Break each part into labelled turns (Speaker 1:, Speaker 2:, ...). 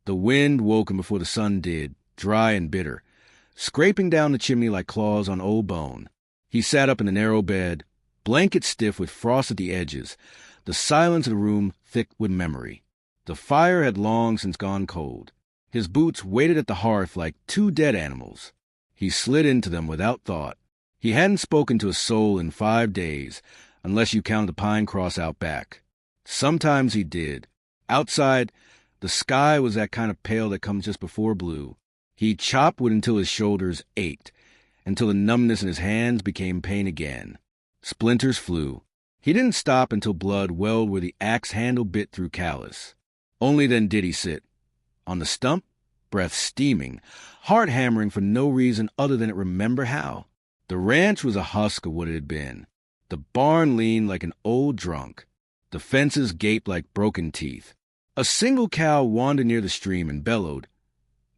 Speaker 1: The wind woke him before the sun did, dry and bitter, scraping down the chimney like claws on old bone. He sat up in the narrow bed, blanket stiff with frost at the edges, the silence of the room thick with memory. The fire had long since gone cold. His boots waited at the hearth like two dead animals. He slid into them without thought. He hadn't spoken to a soul in 5 days, unless you count the pine cross out back. Sometimes he did. Outside, the sky was that kind of pale that comes just before blue. He chopped wood until his shoulders ached, until the numbness in his hands became pain again. Splinters flew. He didn't stop until blood welled where the axe handle bit through callus. Only then did he sit. On the stump, breath steaming, heart hammering for no reason other than it remember how. The ranch was a husk of what it had been. The barn leaned like an old drunk. The fences gaped like broken teeth. A single cow wandered near the stream and bellowed.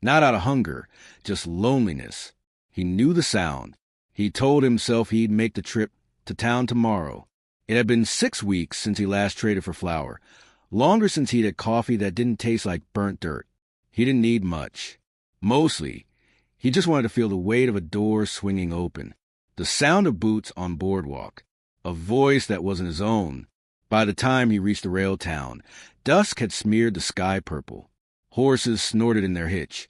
Speaker 1: Not out of hunger, just loneliness. He knew the sound. He told himself he'd make the trip to town tomorrow. It had been 6 weeks since he last traded for flour, longer since he'd had coffee that didn't taste like burnt dirt. He didn't need much. Mostly, he just wanted to feel the weight of a door swinging open, the sound of boots on boardwalk, a voice that wasn't his own. By the time he reached the rail town, dusk had smeared the sky purple. Horses snorted in their hitch.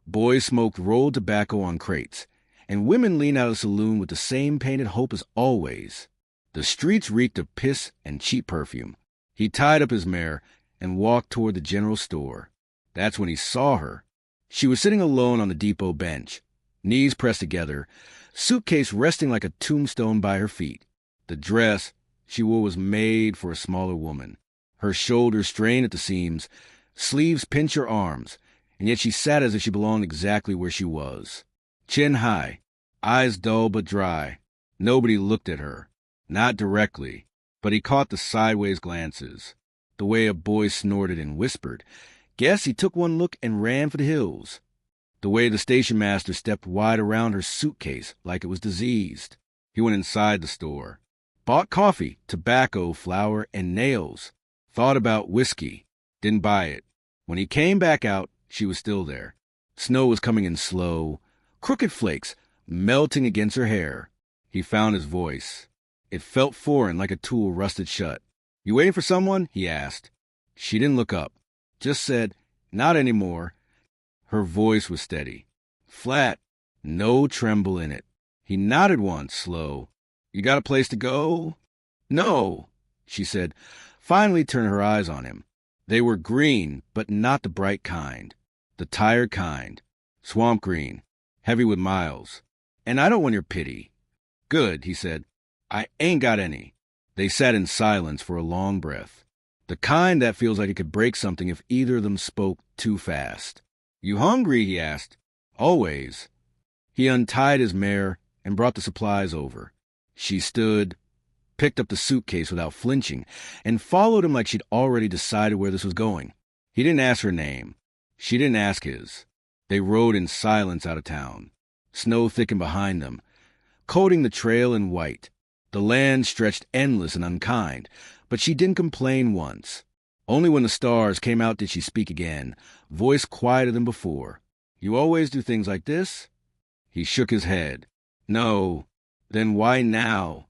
Speaker 1: Boys smoked rolled tobacco on crates, and women leaned out of the saloon with the same painted hope as always. The streets reeked of piss and cheap perfume. He tied up his mare and walked toward the general store. That's when he saw her. She was sitting alone on the depot bench, knees pressed together, suitcase resting like a tombstone by her feet. The dress she wore was made for a smaller woman. Her shoulders strained at the seams, sleeves pinched her arms, and yet she sat as if she belonged exactly where she was. Chin high, eyes dull but dry. Nobody looked at her. Not directly, but he caught the sideways glances, the way a boy snorted and whispered. Guess he took one look and ran for the hills. The way the station master stepped wide around her suitcase like it was diseased. He went inside the store. Bought coffee, tobacco, flour, and nails. Thought about whiskey. Didn't buy it. When he came back out, she was still there. Snow was coming in slow, crooked flakes melting against her hair. He found his voice. It felt foreign, like a tool rusted shut. "You waiting for someone?" he asked. She didn't look up. Just said, "Not anymore." Her voice was steady. Flat. No tremble in it. He nodded once, slow. "You got a place to go?" "No," she said, finally turning her eyes on him. They were green, but not the bright kind. The tired kind. Swamp green. Heavy with miles. "And I don't want your pity." "Good," he said. "I ain't got any." They sat in silence for a long breath. The kind that feels like it could break something if either of them spoke too fast. "You hungry?" he asked. "Always." He untied his mare and brought the supplies over. She stood, picked up the suitcase without flinching, and followed him like she'd already decided where this was going. He didn't ask her name. She didn't ask his. They rode in silence out of town. Snow thickened behind them, coating the trail in white. The land stretched endless and unkind, but she didn't complain once. Only when the stars came out did she speak again, voice quieter than before. "You always do things like this?" He shook his head. "No." "Then why now?"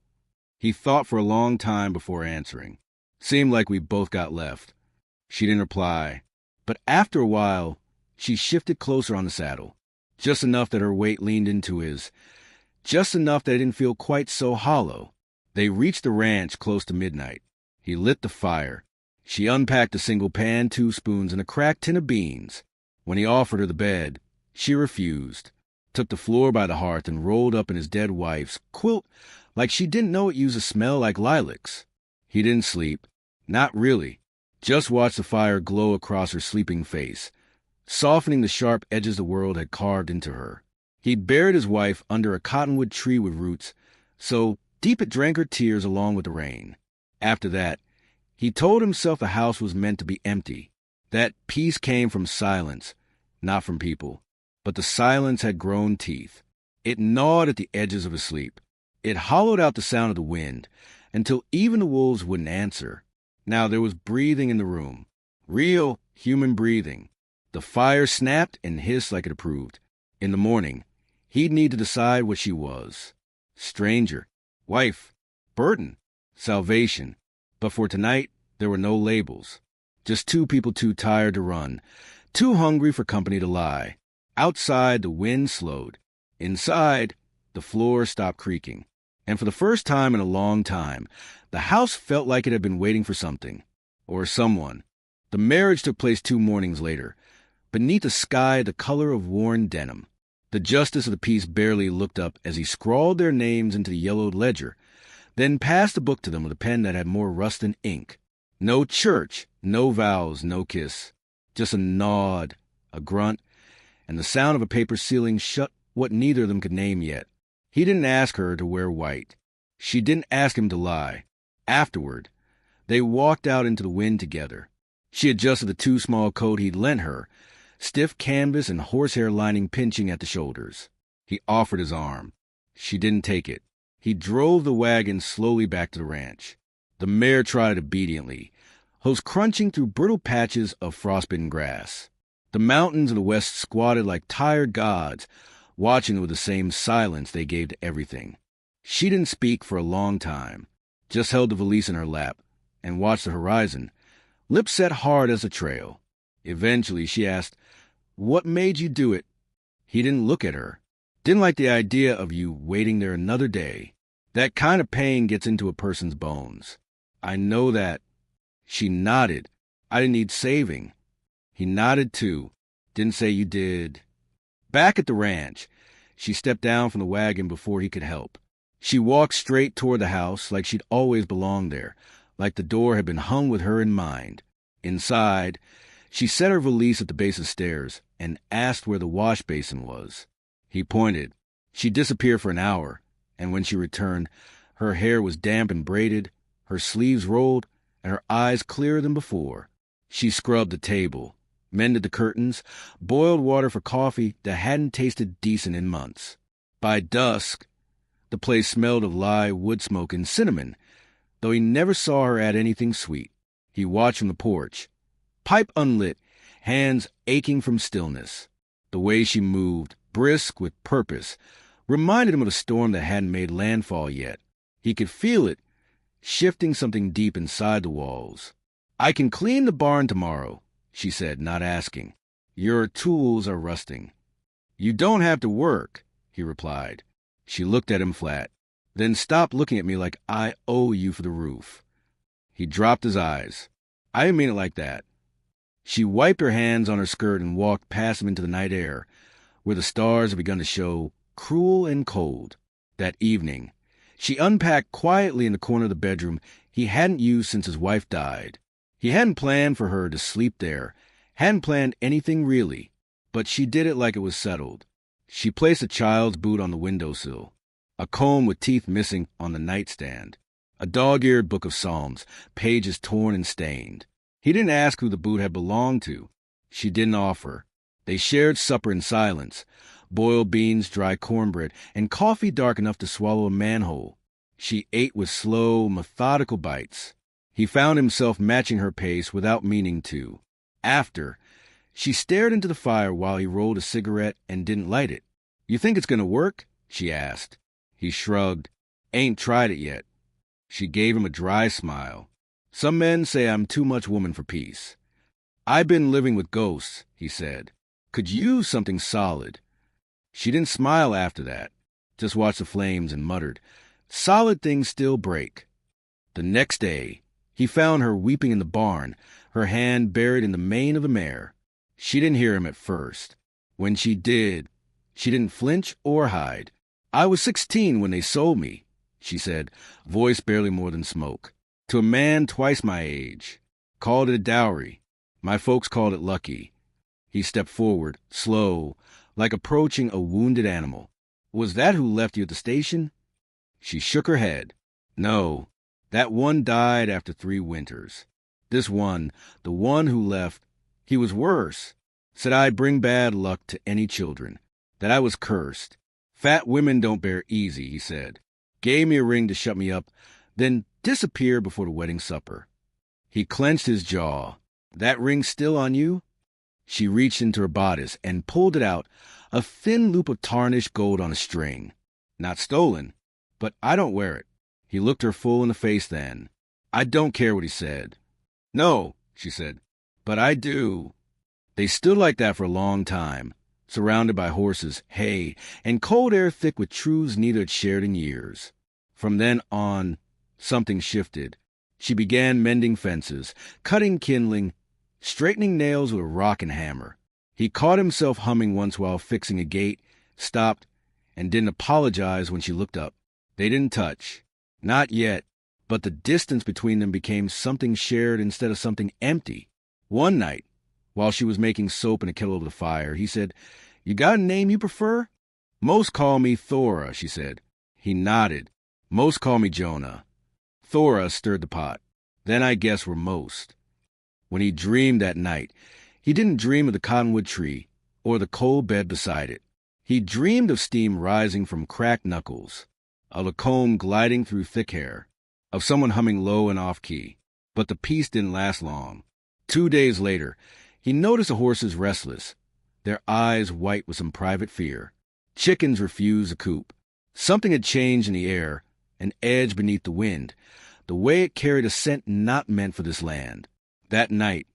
Speaker 1: He thought for a long time before answering. "Seemed like we both got left." She didn't reply. But after a while, she shifted closer on the saddle, just enough that her weight leaned into his, just enough that it didn't feel quite so hollow. They reached the ranch close to midnight. He lit the fire. She unpacked a single pan, 2 spoons, and a cracked tin of beans. When he offered her the bed, she refused, took the floor by the hearth and rolled up in his dead wife's quilt like she didn't know it used a smell like lilacs. He didn't sleep. Not really. Just watched the fire glow across her sleeping face, softening the sharp edges the world had carved into her. He'd buried his wife under a cottonwood tree with roots, so deep it drank her tears along with the rain. After that, he told himself the house was meant to be empty, that peace came from silence, not from people. But the silence had grown teeth. It gnawed at the edges of his sleep. It hollowed out the sound of the wind, until even the wolves wouldn't answer. Now there was breathing in the room. Real human breathing. The fire snapped and hissed like it approved. In the morning, he'd need to decide what she was. Stranger, wife, burden, salvation. But for tonight, there were no labels. Just two people too tired to run, too hungry for company to lie. Outside, the wind slowed. Inside, the floor stopped creaking. And for the first time in a long time, the house felt like it had been waiting for something. Or someone. The marriage took place 2 mornings later, beneath a sky the color of worn denim. The justice of the peace barely looked up as he scrawled their names into the yellowed ledger, then passed the book to them with a pen that had more rust than ink. No church, no vows, no kiss. Just a nod, a grunt, and the sound of a paper sealing shut what neither of them could name yet. He didn't ask her to wear white. She didn't ask him to lie. Afterward, they walked out into the wind together. She adjusted the too small coat he'd lent her, stiff canvas and horsehair lining pinching at the shoulders. He offered his arm. She didn't take it. He drove the wagon slowly back to the ranch. The mare trotted obediently, hooves crunching through brittle patches of frostbitten grass. The mountains of the west squatted like tired gods, watching with the same silence they gave to everything. She didn't speak for a long time, just held the valise in her lap and watched the horizon, lips set hard as a trail. Eventually, she asked, "What made you do it?" He didn't look at her. Didn't like the idea of you waiting there another day. That kind of pain gets into a person's bones. I know that. She nodded. I didn't need saving. He nodded too. Didn't say you did. Back at the ranch, she stepped down from the wagon before he could help. She walked straight toward the house like she'd always belonged there, like the door had been hung with her in mind. Inside, she set her valise at the base of the stairs and asked where the wash basin was. He pointed. She disappeared for an hour, and when she returned, her hair was damp and braided, her sleeves rolled, and her eyes clearer than before. She scrubbed the table, mended the curtains, boiled water for coffee that hadn't tasted decent in months. By dusk, the place smelled of lye, wood smoke, and cinnamon, though he never saw her add anything sweet. He watched from the porch, pipe unlit, hands aching from stillness. The way she moved, brisk with purpose, reminded him of a storm that hadn't made landfall yet. He could feel it, shifting something deep inside the walls. "I can clean the barn tomorrow," she said, not asking. "Your tools are rusting." "You don't have to work," he replied. She looked at him flat. "Then stop looking at me like I owe you for the roof." He dropped his eyes. "I didn't mean it like that." She wiped her hands on her skirt and walked past him into the night air, where the stars had begun to show, cruel and cold. That evening, she unpacked quietly in the corner of the bedroom he hadn't used since his wife died. He hadn't planned for her to sleep there, hadn't planned anything really, but she did it like it was settled. She placed a child's boot on the windowsill, a comb with teeth missing on the nightstand, a dog-eared book of Psalms, pages torn and stained. He didn't ask who the boot had belonged to. She didn't offer. They shared supper in silence, boiled beans, dry cornbread, and coffee dark enough to swallow a manhole. She ate with slow, methodical bites. He found himself matching her pace without meaning to. After, she stared into the fire while he rolled a cigarette and didn't light it. "You think it's going to work?" she asked. He shrugged. "Ain't tried it yet." She gave him a dry smile. "Some men say I'm too much woman for peace." "I've been living with ghosts," he said. "Could use something solid." She didn't smile after that, just watched the flames and muttered, "Solid things still break." The next day, he found her weeping in the barn, her hand buried in the mane of the mare. She didn't hear him at first. When she did, she didn't flinch or hide. "I was 16 when they sold me," she said, voice barely more than smoke, "to a man twice my age. Called it a dowry. My folks called it lucky." He stepped forward, slow, like approaching a wounded animal. "Was that who left you at the station?" She shook her head. "No, that one died after 3 winters. This one, the one who left, he was worse. Said I'd bring bad luck to any children, that I was cursed. Fat women don't bear easy," he said. Gave me a ring to shut me up, then disappeared before the wedding supper. He clenched his jaw. "That ring still on you?" She reached into her bodice and pulled it out, a thin loop of tarnished gold on a string. Not stolen, but I don't wear it. He looked her full in the face then. I don't care what he said. No, she said, but I do. They stood like that for a long time, surrounded by horses, hay, and cold air thick with truths neither had shared in years. From then on, something shifted. She began mending fences, cutting kindling, straightening nails with a rock and hammer. He caught himself humming once while fixing a gate, stopped, and didn't apologize when she looked up. They didn't touch. Not yet, but the distance between them became something shared instead of something empty. One night, while she was making soap in a kettle over the fire, he said, "You got a name you prefer?" "Most call me Thora," she said. He nodded. "Most call me Jonah." Thora stirred the pot. Then I guess we're most. When he dreamed that night, he didn't dream of the cottonwood tree or the cold bed beside it. He dreamed of steam rising from cracked knuckles, of a comb gliding through thick hair, of someone humming low and off-key. But the peace didn't last long. 2 days later, he noticed the horses restless, their eyes white with some private fear. Chickens refused the coop. Something had changed in the air, an edge beneath the wind, the way it carried a scent not meant for this land. That night,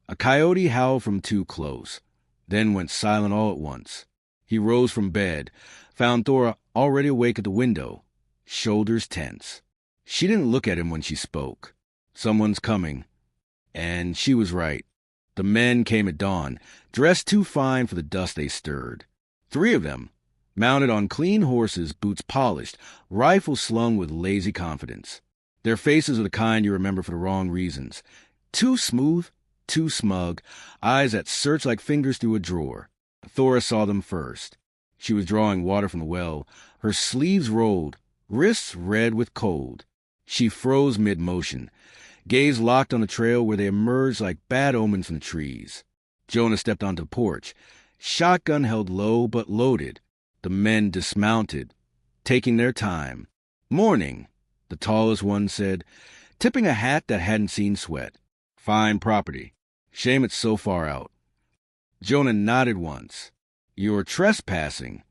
Speaker 1: a coyote howled from too close, then went silent all at once. He rose from bed, found Thora already awake at the window, shoulders tense. She didn't look at him when she spoke. Someone's coming. And she was right. The men came at dawn, dressed too fine for the dust they stirred. 3 of them, mounted on clean horses, boots polished, rifles slung with lazy confidence. Their faces were the kind you remember for the wrong reasons. Too smooth, too smug, eyes that searched like fingers through a drawer. Thora saw them first. She was drawing water from the well, her sleeves rolled, wrists red with cold. She froze mid-motion, gaze locked on the trail where they emerged like bad omens from the trees. Jonah stepped onto the porch, shotgun held low but loaded. The men dismounted, taking their time. "Morning," the tallest one said, tipping a hat that hadn't seen sweat. "Fine property. Shame it's so far out." Jonah nodded once. "You're trespassing."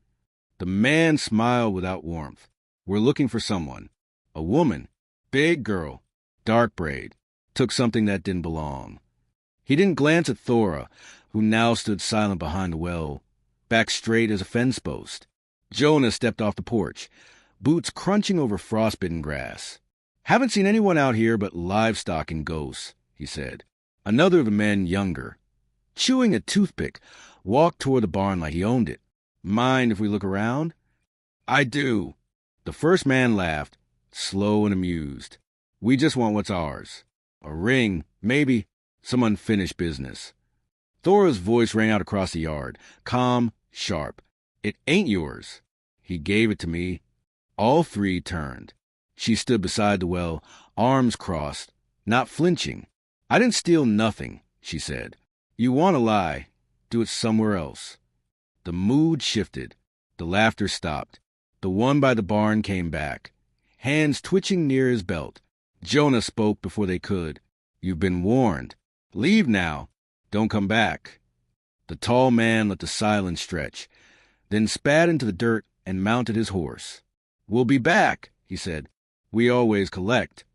Speaker 1: The man smiled without warmth. "We're looking for someone. A woman. Big girl. Dark braid. Took something that didn't belong." He didn't glance at Thora, who now stood silent behind the well, back straight as a fence post. Jonah stepped off the porch, boots crunching over frostbitten grass. "Haven't seen anyone out here but livestock and ghosts," he said. Another of the men, younger, chewing a toothpick, walked toward the barn like he owned it. "Mind if we look around?" "I do." The first man laughed, slow and amused. "We just want what's ours. A ring, maybe, some unfinished business." Thora's voice rang out across the yard, calm, sharp. "It ain't yours." He gave it to me. All 3 turned. She stood beside the well, arms crossed, not flinching. "I didn't steal nothing," she said. "You want to lie, do it somewhere else." The mood shifted. The laughter stopped. The one by the barn came back, hands twitching near his belt. Jonah spoke before they could. "You've been warned. Leave now. Don't come back." The tall man let the silence stretch, then spat into the dirt and mounted his horse. "We'll be back," he said. "We always collect."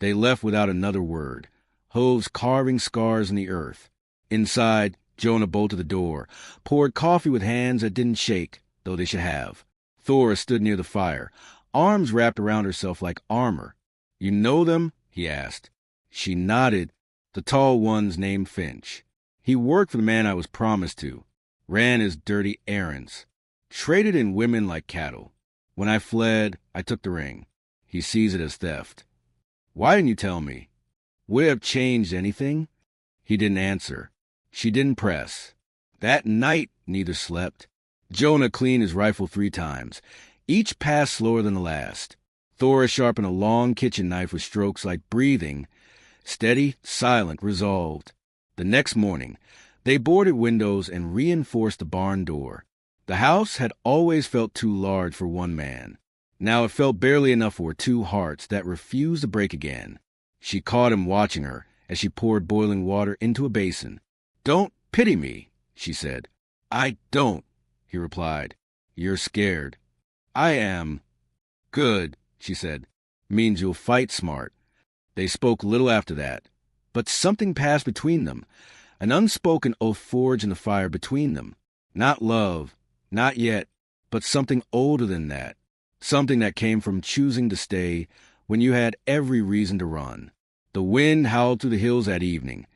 Speaker 1: They left without another word, hooves carving scars in the earth. Inside, Jonah bolted the door, poured coffee with hands that didn't shake, though they should have. Thora stood near the fire, arms wrapped around herself like armor. "You know them?" he asked. She nodded. "The tall one's named Finch. He worked for the man I was promised to, ran his dirty errands, traded in women like cattle. When I fled, I took the ring. He sees it as theft." "Why didn't you tell me? Would it have changed anything?" He didn't answer. She didn't press. That night, neither slept. Jonah cleaned his rifle 3 times, each pass slower than the last. Thora sharpened a long kitchen knife with strokes like breathing, steady, silent, resolved. The next morning, they boarded windows and reinforced the barn door. The house had always felt too large for one man. Now it felt barely enough for 2 hearts that refused to break again. She caught him watching her as she poured boiling water into a basin. "Don't Pity me, she said. I don't, he replied. You're scared. I am. Good, she said. Means you'll fight smart. They spoke little after that. But something passed between them, an unspoken oath forged in the fire between them. Not love, not yet, but something older than that. Something that came from choosing to stay when you had every reason to run. The wind howled through the hills that evening,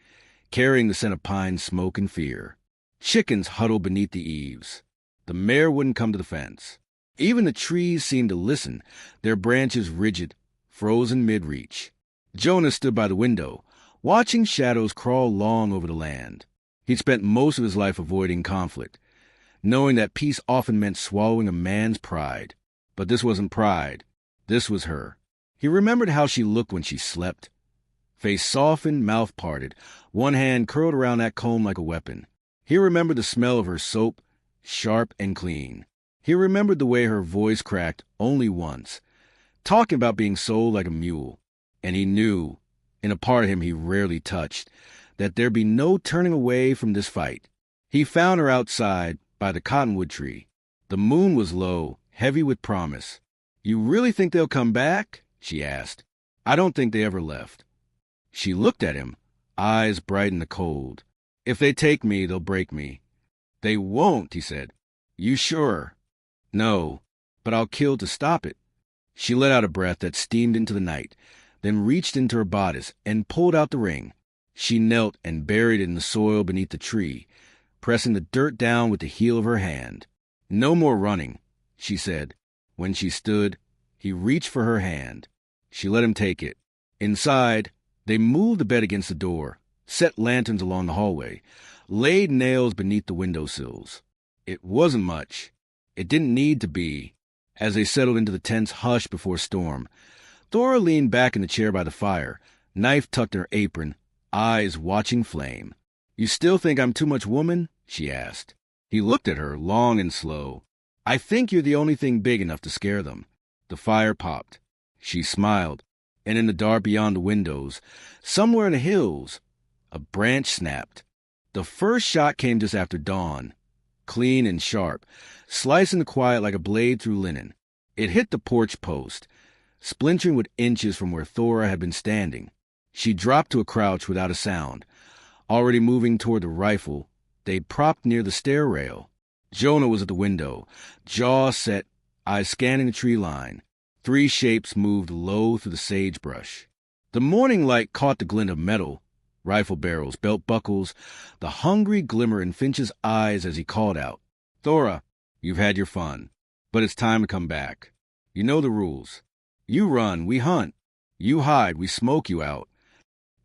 Speaker 1: carrying the scent of pine smoke and fear. Chickens huddled beneath the eaves. The mare wouldn't come to the fence. Even the trees seemed to listen, their branches rigid, frozen mid-reach. Jonah stood by the window, watching shadows crawl long over the land. He'd spent most of his life avoiding conflict, knowing that peace often meant swallowing a man's pride. But this wasn't pride. This was her. He remembered how she looked when she slept. Face softened, mouth parted, one hand curled around that comb like a weapon. He remembered the smell of her soap, sharp and clean. He remembered the way her voice cracked only once, talking about being sold like a mule. And he knew, in a part of him he rarely touched, that there'd be no turning away from this fight. He found her outside by the cottonwood tree. The moon was low, heavy with promise. You really think they'll come back? She asked. I don't think they ever left. She looked at him, eyes bright in the cold. If they take me, they'll break me. They won't, he said. You sure? No, but I'll kill to stop it. She let out a breath that steamed into the night, then reached into her bodice and pulled out the ring. She knelt and buried it in the soil beneath the tree, pressing the dirt down with the heel of her hand. No more running, she said. When she stood, he reached for her hand. She let him take it. Inside, they moved the bed against the door, set lanterns along the hallway, laid nails beneath the windowsills. It wasn't much. It didn't need to be. As they settled into the tense hush before storm, Thora leaned back in the chair by the fire, knife tucked in her apron, eyes watching flame. You still think I'm too much woman? She asked. He looked at her, long and slow. I think you're the only thing big enough to scare them. The fire popped. She smiled, and in the dark beyond the windows, somewhere in the hills, a branch snapped. The first shot came just after dawn, clean and sharp, slicing the quiet like a blade through linen. It hit the porch post, splintering with inches from where Thora had been standing. She dropped to a crouch without a sound, already moving toward the rifle they'd propped near the stair rail. Jonah was at the window, jaw set, eyes scanning the tree line. 3 shapes moved low through the sagebrush. The morning light caught the glint of metal, rifle barrels, belt buckles, the hungry glimmer in Finch's eyes as he called out, Thora, you've had your fun, but it's time to come back. You know the rules. You run, we hunt. You hide, we smoke you out.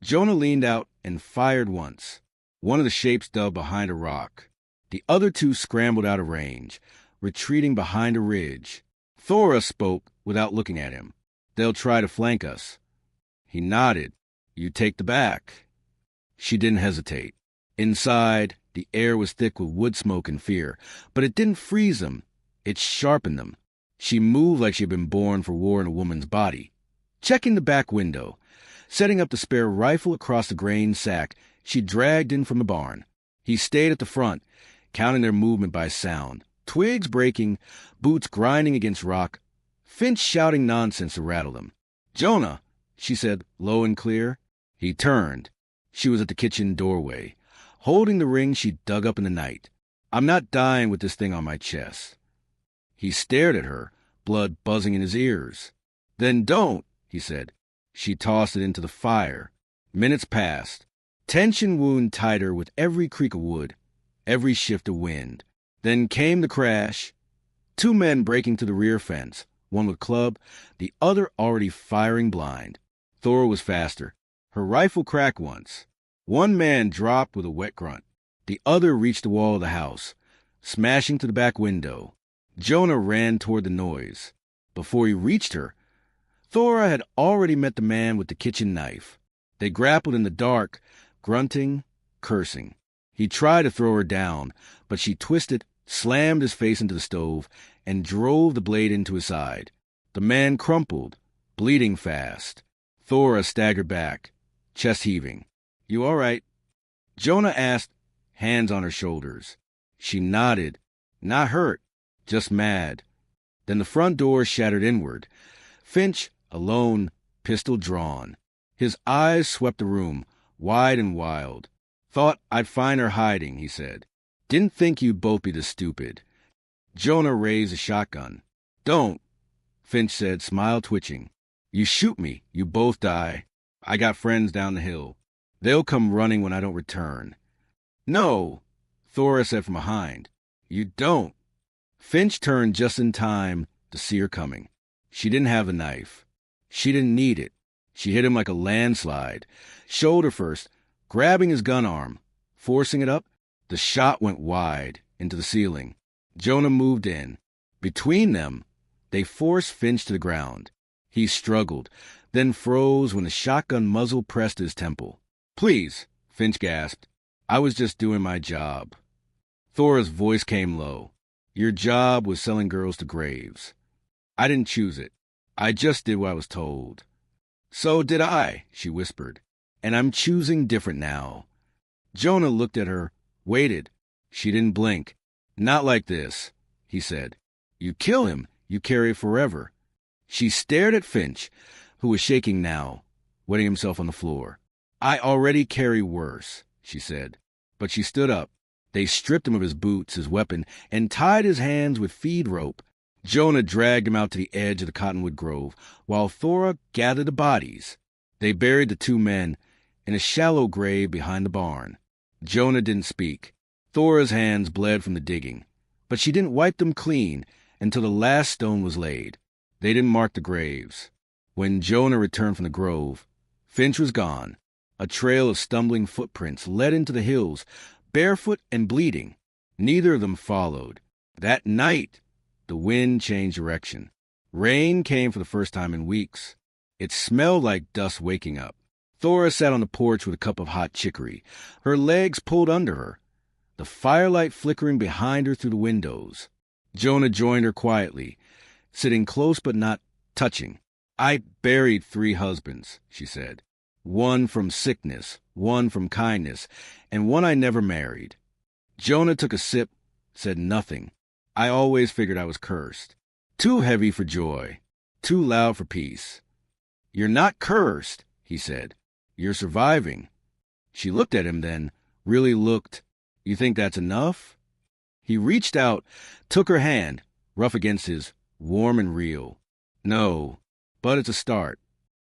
Speaker 1: Jonah leaned out and fired once. One of the shapes dove behind a rock. The other 2 scrambled out of range, retreating behind a ridge. Thora spoke without looking at him. They'll try to flank us. He nodded. You take the back. She didn't hesitate. Inside, the air was thick with wood smoke and fear, but it didn't freeze them. It sharpened them. She moved like she'd been born for war in a woman's body. Checking the back window, setting up the spare rifle across the grain sack she dragged in from the barn. He stayed at the front, counting their movement by sound. Twigs breaking, boots grinding against rock, Finch shouting nonsense to rattle them. Jonah, she said, low and clear. He turned. She was at the kitchen doorway, holding the ring she dug up in the night. I'm not dying with this thing on my chest. He stared at her, blood buzzing in his ears. Then don't, he said. She tossed it into the fire. Minutes passed. Tension wound tighter with every creak of wood, every shift of wind. Then came the crash. 2 men breaking to the rear fence, one with club, the other already firing blind. Thora was faster. Her rifle cracked once. One man dropped with a wet grunt. The other reached the wall of the house, smashing to the back window. Jonah ran toward the noise. Before he reached her, Thora had already met the man with the kitchen knife. They grappled in the dark, grunting, cursing. He tried to throw her down, but she twisted, slammed his face into the stove, and drove the blade into his side. The man crumpled, bleeding fast. Thora staggered back, chest heaving. You all right? Jonah asked, hands on her shoulders. She nodded, not hurt, just mad. Then the front door shattered inward. Finch, alone, pistol drawn. His eyes swept the room, wide and wild. "Thought I'd find her hiding," he said. "Didn't think you'd both be this stupid." Jonah raised a shotgun. "Don't," Finch said, smile twitching. "You shoot me, you both die. I got friends down the hill. They'll come running when I don't return." "No," Thora said from behind. "You don't." Finch turned just in time to see her coming. She didn't have a knife. She didn't need it. She hit him like a landslide, shoulder first, grabbing his gun arm. Forcing it up, the shot went wide, into the ceiling. Jonah moved in. Between them, they forced Finch to the ground. He struggled, then froze when the shotgun muzzle pressed his temple. "Please," Finch gasped. "I was just doing my job." Thora's voice came low. "Your job was selling girls to graves. I didn't choose it. I just did what I was told." "So did I," she whispered. "And I'm choosing different now." Jonah looked at her, waited. She didn't blink. "Not like this," he said. "You kill him, you carry it forever." She stared at Finch, who was shaking now, wetting himself on the floor. "I already carry worse," she said. But she stood up. They stripped him of his boots, his weapon, and tied his hands with feed rope. Jonah dragged him out to the edge of the cottonwood grove, while Thora gathered the bodies. They buried the two men in a shallow grave behind the barn. Jonah didn't speak. Thora's hands bled from the digging, but she didn't wipe them clean until the last stone was laid. They didn't mark the graves. When Jonah returned from the grove, Finch was gone. A trail of stumbling footprints led into the hills, barefoot and bleeding. Neither of them followed. That night, the wind changed direction. Rain came for the first time in weeks. It smelled like dust waking up. Thora sat on the porch with a cup of hot chicory, her legs pulled under her, the firelight flickering behind her through the windows. Jonah joined her quietly, sitting close but not touching. "I buried 3 husbands," she said. "One from sickness, one from kindness, and one I never married." Jonah took a sip, said nothing. "I always figured I was cursed. Too heavy for joy, too loud for peace." "You're not cursed," he said. "You're surviving." She looked at him then, really looked. "You think that's enough?" He reached out, took her hand, rough against his, warm and real. "No, but it's a start."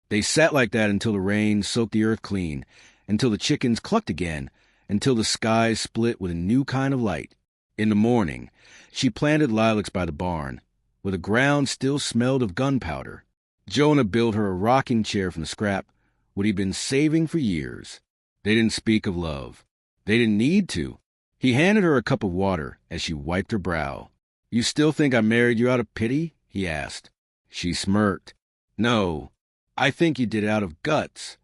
Speaker 1: They sat like that until the rain soaked the earth clean, until the chickens clucked again, until the sky split with a new kind of light. In the morning, she planted lilacs by the barn, where the ground still smelled of gunpowder. Jonah built her a rocking chair from the scrap, what he'd been saving for years. They didn't speak of love. They didn't need to. He handed her a cup of water as she wiped her brow. "You still think I married you out of pity?" he asked. She smirked. "No, I think you did it out of guts."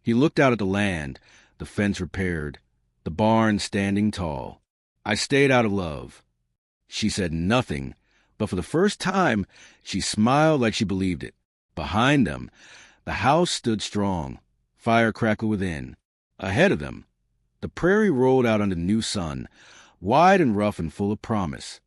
Speaker 1: He looked out at the land, the fence repaired, the barn standing tall. "I stayed out of love." She said nothing, but for the first time, she smiled like she believed it. Behind them, the house stood strong, fire crackled within. Ahead of them, the prairie rolled out under the new sun, wide and rough and full of promise.